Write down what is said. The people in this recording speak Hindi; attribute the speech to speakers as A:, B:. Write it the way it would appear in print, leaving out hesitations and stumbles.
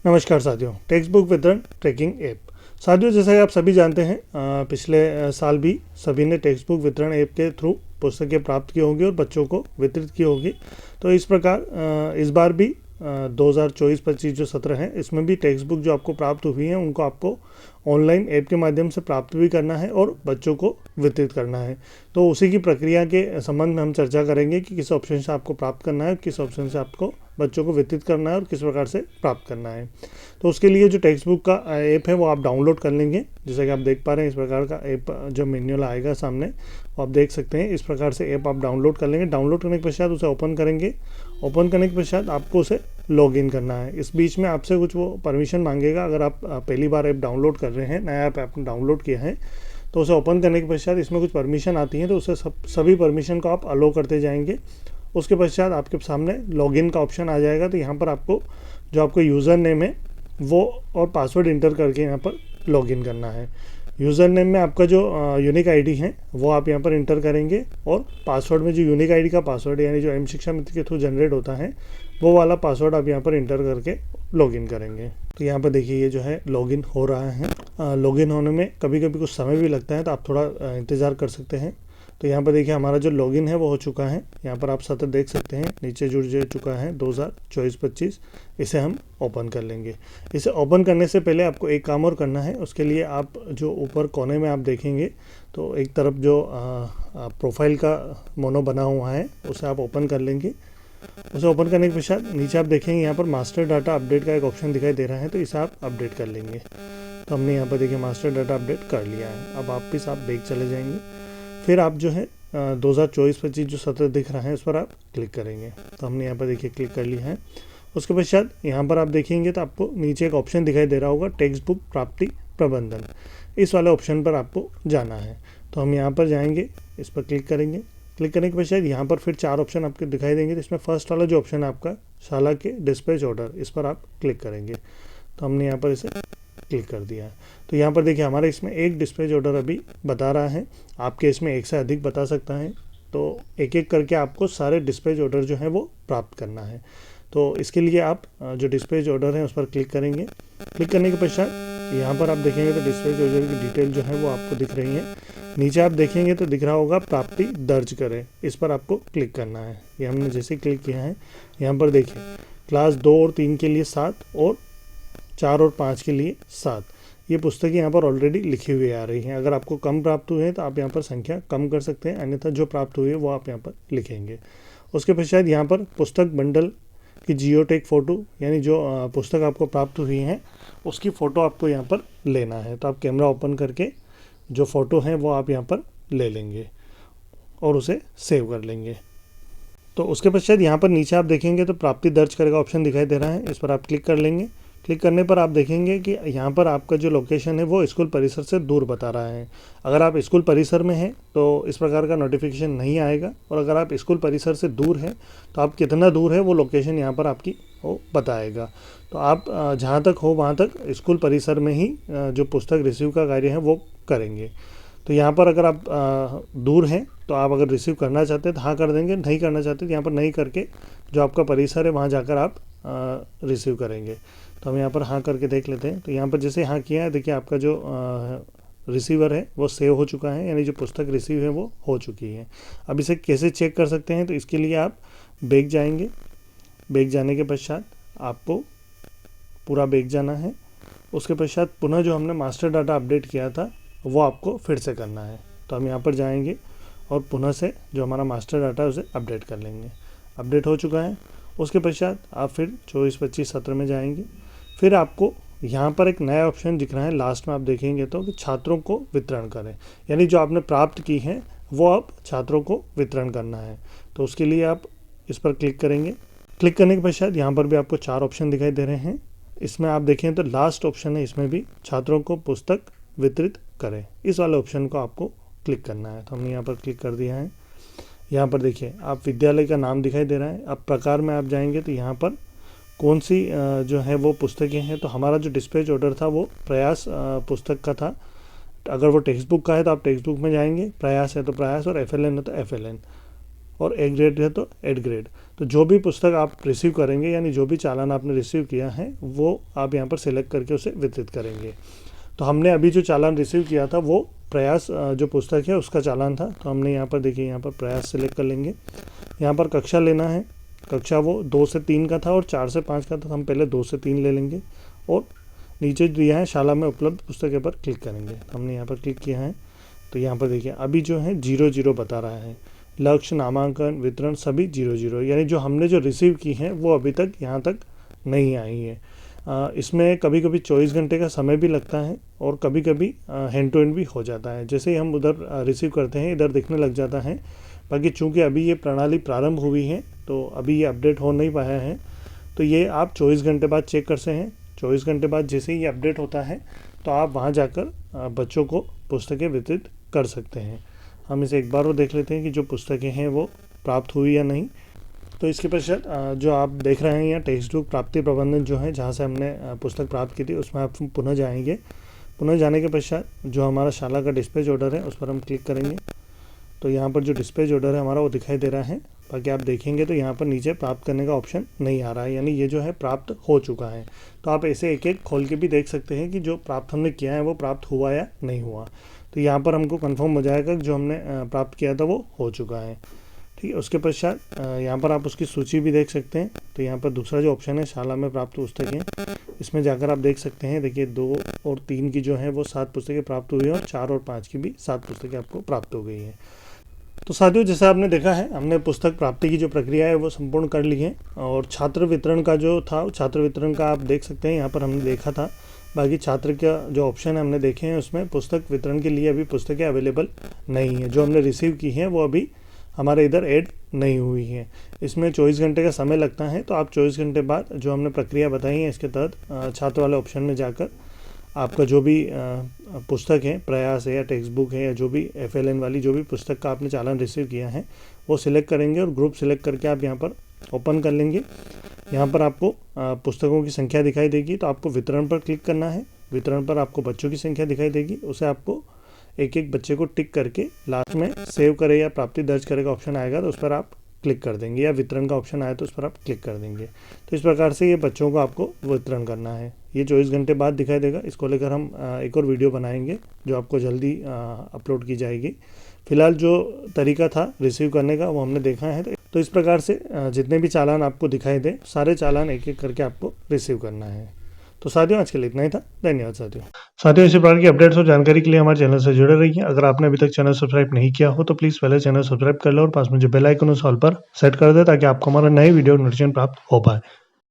A: नमस्कार साथियों, टेक्स्ट बुक वितरण ट्रैकिंग ऐप। साथियों, जैसा कि आप सभी जानते हैं, पिछले साल भी सभी ने टेक्स्ट बुक वितरण ऐप के थ्रू पुस्तकें प्राप्त की होंगी और बच्चों को वितरित की होगी। तो इस प्रकार इस बार भी 2024-25 जो सत्र है, इसमें भी टेक्स्ट बुक जो आपको प्राप्त हुई है उनको आपको ऑनलाइन ऐप के माध्यम से प्राप्त भी करना है और बच्चों को वितरित करना है। तो उसी की प्रक्रिया के संबंध में हम चर्चा करेंगे कि किस ऑप्शन से आपको प्राप्त करना है, किस ऑप्शन से आपको बच्चों को वितरित करना है और किस प्रकार से प्राप्त करना है। तो उसके लिए जो टेक्स्ट बुक का ऐप है वो आप डाउनलोड कर लेंगे। जैसा कि आप देख पा रहे हैं, इस प्रकार का ऐप जो मैनुअल आएगा सामने, वो आप देख सकते हैं। इस प्रकार से ऐप आप डाउनलोड कर लेंगे। डाउनलोड करने के पश्चात उसे ओपन करेंगे। ओपन करने के पश्चात आपको उसे लॉगिन करना है। इस बीच में आपसे कुछ वो परमिशन मांगेगा। अगर आप पहली बार ऐप डाउनलोड कर रहे हैं, नया ऐप आपने डाउनलोड किया है, तो उसे ओपन करने के पश्चात इसमें कुछ परमिशन आती हैं, तो उसे सभी परमिशन को आप अलो करते जाएंगे। उसके पश्चात आपके सामने लॉगिन का ऑप्शन आ जाएगा। तो यहाँ पर आपको जो आपको यूज़र नेम है वो और पासवर्ड इंटर करके यहाँ पर लॉगिन करना है। यूज़र नेम में आपका जो यूनिक आईडी है वो आप यहाँ पर इंटर करेंगे और पासवर्ड में जो यूनिक आईडी का पासवर्ड यानी जो एम शिक्षा मित्र के थ्रू जनरेट होता है वो वाला पासवर्ड आप यहाँ पर इंटर करके लॉगिन करेंगे। तो यहाँ पर देखिए, ये जो है लॉगिन हो रहा है। लॉगिन होने में कभी कभी कुछ समय भी लगता है, तो आप थोड़ा इंतज़ार कर सकते हैं। तो यहाँ पर देखिए, हमारा जो लॉगिन है वो हो चुका है। यहाँ पर आप सत्र देख सकते हैं, नीचे जुड़ चुका है 2024-25। इसे हम ओपन कर लेंगे। इसे ओपन करने से पहले आपको एक काम और करना है। उसके लिए आप जो ऊपर कोने में आप देखेंगे तो एक तरफ जो प्रोफाइल का मोनो बना हुआ है उसे आप ओपन कर लेंगे। उसे ओपन करने के पश्चात नीचे आप देखेंगे यहाँ पर मास्टर डाटा अपडेट का एक ऑप्शन दिखाई दे रहा है, तो इसे आप अपडेट कर लेंगे। तो हमने यहाँ पर देखिए मास्टर डाटा अपडेट कर लिया है। अब वापस आप बैक चले जाएंगे। फिर आप जो है 2024-25 जो सत्र दिख रहा है उस पर आप क्लिक करेंगे। तो हमने यहाँ पर देखिए क्लिक कर लिया है। उसके पश्चात यहाँ पर आप देखेंगे तो आपको नीचे एक ऑप्शन दिखाई दे रहा होगा, टेक्स्ट बुक प्राप्ति प्रबंधन। इस वाले ऑप्शन पर आपको जाना है। तो हम यहाँ पर जाएंगे, इस पर क्लिक करेंगे। क्लिक करने के पश्चात यहाँ पर फिर 4 ऑप्शन आपको दिखाई देंगे। इसमें फर्स्ट वाला जो ऑप्शन है आपका शाला के डिस्पैच ऑर्डर, इस पर आप क्लिक करेंगे। तो हमने यहाँ पर इसे क्लिक कर दिया है। तो यहाँ पर देखिए, हमारे इसमें एक डिस्पैच ऑर्डर अभी बता रहा है। आपके इसमें एक से अधिक बता सकता है। तो एक एक करके आपको सारे डिस्पैच ऑर्डर जो है वो प्राप्त करना है। तो इसके लिए आप जो डिस्पैच ऑर्डर है उस पर क्लिक करेंगे। क्लिक करने के पश्चात यहाँ पर आप देखेंगे तो डिस्पैच ऑर्डर की डिटेल जो है वो आपको दिख रही है। नीचे आप देखेंगे तो दिख रहा होगा प्राप्ति दर्ज करें, इस पर आपको क्लिक करना है। ये हमने जैसे क्लिक किया है, यहाँ पर देखिए क्लास 2 और 3 के लिए 7 और 4 और 5 के लिए 7 ये पुस्तकें यहाँ पर ऑलरेडी लिखी हुई आ रही हैं। अगर आपको कम प्राप्त हुए हैं तो आप यहाँ पर संख्या कम कर सकते हैं, अन्यथा जो प्राप्त हुई है वो आप यहाँ पर लिखेंगे। उसके पश्चात यहाँ पर पुस्तक बंडल की जियोटेक फ़ोटो यानी जो पुस्तक आपको प्राप्त हुई है उसकी फ़ोटो आपको यहाँ पर लेना है। तो आप कैमरा ओपन करके जो फ़ोटो है वो आप यहाँ पर ले लेंगे और उसे सेव कर लेंगे। तो उसके पश्चात यहाँ पर नीचे आप देखेंगे तो प्राप्ति दर्ज करेगा ऑप्शन दिखाई दे रहा है, इस पर आप क्लिक कर लेंगे। क्लिक करने पर आप देखेंगे कि यहाँ पर आपका जो लोकेशन है वो स्कूल परिसर से दूर बता रहा है। अगर आप स्कूल परिसर में हैं तो इस प्रकार का नोटिफिकेशन नहीं आएगा, और अगर आप स्कूल परिसर से दूर हैं तो आप कितना दूर है वो लोकेशन यहाँ पर आपकी वो बताएगा। तो आप जहाँ तक हो वहाँ तक स्कूल परिसर में ही जो पुस्तक रिसीव का कार्य है वो करेंगे। तो यहाँ पर अगर आप दूर हैं तो आप अगर रिसीव करना चाहते हैं तो हाँ कर देंगे, नहीं करना चाहते तो यहाँ पर नहीं करके जो आपका परिसर है वहाँ जाकर आप रिसीव करेंगे। तो हम यहाँ पर हाँ करके देख लेते हैं। तो यहाँ पर जैसे हाँ किया है, देखिए आपका जो रिसीवर है वो सेव हो चुका है, यानी जो पुस्तक रिसीव है वो हो चुकी है। अब इसे कैसे चेक कर सकते हैं, तो इसके लिए आप बैक जाएंगे। बैक जाने के पश्चात आपको पूरा बैक जाना है। उसके पश्चात पुनः जो हमने मास्टर डाटा अपडेट किया था वो आपको फिर से करना है। तो हम यहाँ पर जाएंगे और पुनः से जो हमारा मास्टर डाटा है उसे अपडेट कर लेंगे। अपडेट हो चुका है। उसके पश्चात आप फिर 24-25 सत्र में जाएंगे। फिर आपको यहाँ पर एक नया ऑप्शन दिख रहा है, लास्ट में आप देखेंगे तो कि छात्रों को वितरण करें, यानी जो आपने प्राप्त की है वो आप छात्रों को वितरण करना है। तो उसके लिए आप इस पर क्लिक करेंगे। क्लिक करने के पश्चात यहाँ पर भी आपको 4 ऑप्शन दिखाई दे रहे हैं। इसमें आप देखें तो लास्ट ऑप्शन है, इसमें भी छात्रों को पुस्तक वितरित करें, इस वाले ऑप्शन को आपको क्लिक करना है। तो हमने यहाँ पर क्लिक कर दिया है। यहाँ पर देखिए आप विद्यालय का नाम दिखाई दे रहा है। अब प्रकार में आप जाएंगे तो यहाँ पर कौन सी जो है वो पुस्तकें हैं। तो हमारा जो डिस्पैच ऑर्डर था वो प्रयास पुस्तक का था। अगर वो टेक्स्ट बुक का है तो आप टेक्स्ट बुक में जाएंगे, प्रयास है तो प्रयास, और FLN है तो FLN। और ए ग्रेड है तो 8 ग्रेड। तो जो भी पुस्तक आप रिसीव करेंगे यानी जो भी चालान आपने रिसीव किया है वो आप यहाँ पर सिलेक्ट करके उसे वितरित करेंगे। तो हमने अभी जो चालान रिसीव किया था वो प्रयास जो पुस्तक है उसका चालान था। तो हमने यहाँ पर देखिए यहाँ पर प्रयास सिलेक्ट कर लेंगे। यहाँ पर कक्षा लेना है, कक्षा वो 2 से 3 का था और 4 से 5 का था। हम पहले 2 से 3 ले लेंगे और नीचे दिया है शाला में उपलब्ध पुस्तकें पर क्लिक करेंगे। हमने यहाँ पर क्लिक किया है। तो यहाँ पर देखिए अभी जो है 0 बता रहा है। लक्ष्य, नामांकन, वितरण सभी 0 यानी जो हमने जो रिसीव की हैं वो अभी तक यहाँ तक नहीं आई है। इसमें कभी कभी 24 घंटे का समय भी लगता है और कभी कभी हैंड टू हैंड भी हो जाता है। जैसे ही हम उधर रिसीव करते हैं इधर दिखने लग जाता है। बाकी चूंकि अभी ये प्रणाली प्रारंभ हुई है तो अभी ये अपडेट हो नहीं पाया है। तो ये आप 24 घंटे बाद चेक कर सकते हैं। 24 घंटे बाद जैसे ही ये अपडेट होता है तो आप वहाँ जाकर बच्चों को पुस्तकें वितरित कर सकते हैं। हम इसे एक बार और देख लेते हैं कि जो पुस्तकें हैं वो प्राप्त हुई या नहीं। तो इसके पश्चात जो आप देख रहे हैं यहाँ टेक्स्ट बुक प्राप्ति प्रबंधन जो है, जहाँ से हमने पुस्तक प्राप्त की थी उसमें आप पुनः जाएंगे। पुनः जाने के पश्चात जो हमारा शाला का डिस्पैच ऑर्डर है उस पर हम क्लिक करेंगे। तो यहाँ पर जो डिस्पैच ऑर्डर है हमारा वो दिखाई दे रहा है। बाकी आप देखेंगे तो यहाँ पर नीचे प्राप्त करने का ऑप्शन नहीं आ रहा है, यानी ये जो है प्राप्त हो चुका है। तो आप ऐसे एक एक खोल के भी देख सकते हैं कि जो प्राप्त हमने किया है वो प्राप्त हुआ या नहीं हुआ। तो यहाँ पर हमको कंफर्म हो जाएगा कि जो हमने प्राप्त किया था वो हो चुका है। ठीक है, उसके पश्चात यहाँ पर आप उसकी सूची भी देख सकते हैं। तो यहाँ पर दूसरा जो ऑप्शन है शाला में प्राप्त पुस्तकें, इसमें जाकर आप देख सकते हैं। देखिए 2 और 3 की जो है वो 7 पुस्तकें प्राप्त हुई हैं और 4 और 5 की भी 7 पुस्तकें आपको प्राप्त हो गई हैं। तो साथियों, जैसे आपने देखा है हमने पुस्तक प्राप्ति की जो प्रक्रिया है वो संपूर्ण कर ली है। और छात्र वितरण का जो था, छात्र वितरण का आप देख सकते हैं यहाँ पर हमने देखा था। बाकी छात्र का जो ऑप्शन है हमने देखे हैं, उसमें पुस्तक वितरण के लिए अभी पुस्तकें अवेलेबल नहीं है। जो हमने रिसीव की हैं वो अभी हमारे इधर ऐड नहीं हुई है। इसमें 24 घंटे का समय लगता है। तो आप 24 घंटे बाद जो हमने प्रक्रिया बताई है इसके तहत छात्र वाले ऑप्शन में जाकर आपका जो भी पुस्तक है, प्रयास है या टेक्स्ट बुक है या जो भी FLN वाली जो भी पुस्तक का आपने चालान रिसीव किया है वो सिलेक्ट करेंगे और ग्रुप सिलेक्ट करके आप यहाँ पर ओपन कर लेंगे। यहाँ पर आपको पुस्तकों की संख्या दिखाई देगी। तो आपको वितरण पर क्लिक करना है। वितरण पर आपको बच्चों की संख्या दिखाई देगी, उसे आपको एक एक बच्चे को टिक करके लास्ट में सेव करे या प्राप्ति दर्ज करे का ऑप्शन आएगा तो उस पर आप क्लिक कर देंगे, या वितरण का ऑप्शन आए तो उस पर आप क्लिक कर देंगे। तो इस प्रकार से ये बच्चों को आपको वितरण करना है। ये 24 घंटे बाद दिखाई देगा। इसको लेकर हम एक और वीडियो बनाएंगे जो आपको जल्दी अपलोड की जाएगी। फिलहाल जो तरीका था रिसीव करने का वो हमने देखा है। तो इस प्रकार से जितने भी चालान आपको दिखाई दे सारे चालान एक एक करके आपको रिसीव करना है। तो साथियों, आज के लिए इतना ही था। धन्यवाद साथियों, इसी प्रकार की अपडेट्स और जानकारी के लिए हमारे चैनल से जुड़े रहिए। अगर आपने अभी तक चैनल सब्सक्राइब नहीं किया हो तो प्लीज़ पहले चैनल सब्सक्राइब कर लो और पास में जो बेल आइकन उस ऑल पर सेट कर दे ताकि आपको हमारा नए वीडियो नोटिफिकेशन प्राप्त हो पाए।